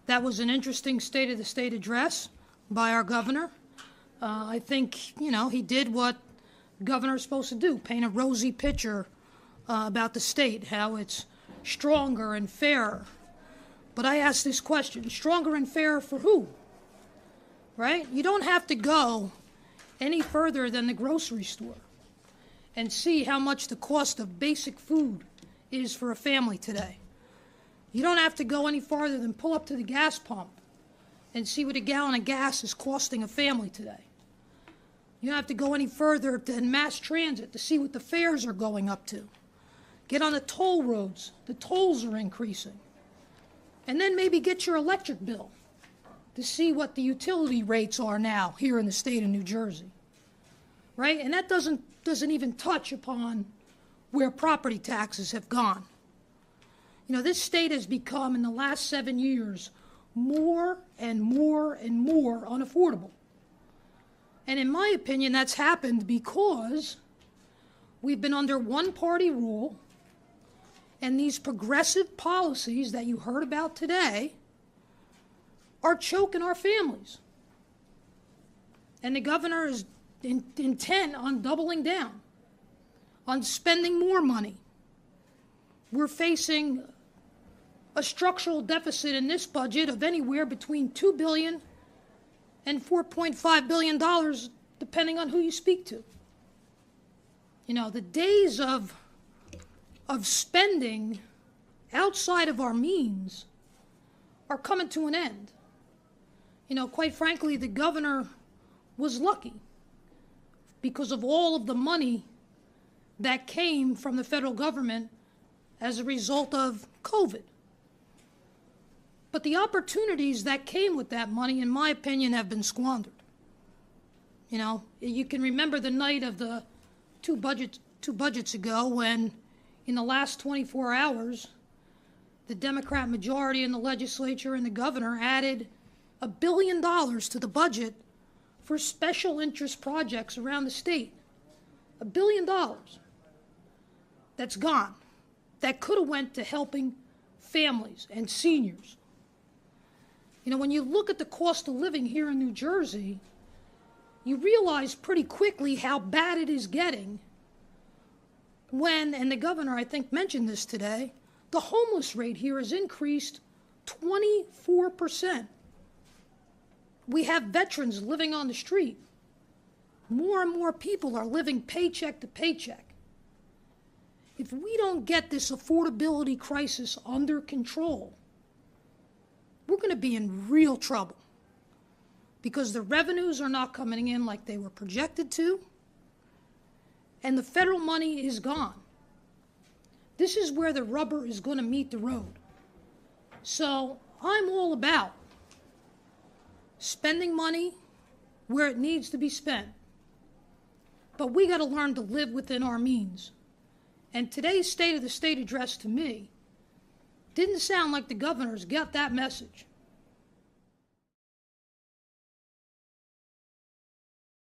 That was an interesting State of the State address by our governor. I think, he did what governors are supposed to do, paint a rosy picture about the state, how it's stronger and fairer. But I ask this question, stronger and fairer for who? Right? You don't have to go any further than the grocery store and see how much the cost of basic food is for a family today. You don't have to go any farther than pull up to the gas pump and see what a gallon of gas is costing a family today. You don't have to go any further than mass transit to see what the fares are going up to. Get on the toll roads. The tolls are increasing. And then maybe get your electric bill to see what the utility rates are now here in the state of New Jersey. Right? And that doesn't even touch upon where property taxes have gone. This state has become, in the last 7 years, more and more and more unaffordable. And in my opinion, that's happened because we've been under one-party rule, and these progressive policies that you heard about today are choking our families. And the governor is intent on doubling down, on spending more money. We're facing a structural deficit in this budget of anywhere between $2 billion and $4.5 billion, depending on who you speak to. The days of spending outside of our means are coming to an end. Quite frankly, the governor was lucky because of all of the money that came from the federal government as a result of COVID. But the opportunities that came with that money, in my opinion, have been squandered. You can remember the night of the two budgets ago when, in the last 24 hours, the Democrat majority in the legislature and the governor added $1 billion to the budget for special interest projects around the state. $1 billion. That's gone. That could have went to helping families and seniors. When you look at the cost of living here in New Jersey, you realize pretty quickly how bad it is getting when, and the governor, I think, mentioned this today, the homeless rate here has increased 24%. We have veterans living on the street. More and more people are living paycheck to paycheck. If we don't get this affordability crisis under control, we're going to be in real trouble because the revenues are not coming in like they were projected to, and the federal money is gone. This is where the rubber is going to meet the road. So I'm all about spending money where it needs to be spent, but we got to learn to live within our means. And today's State of the State address to me didn't sound like the governor's got that message.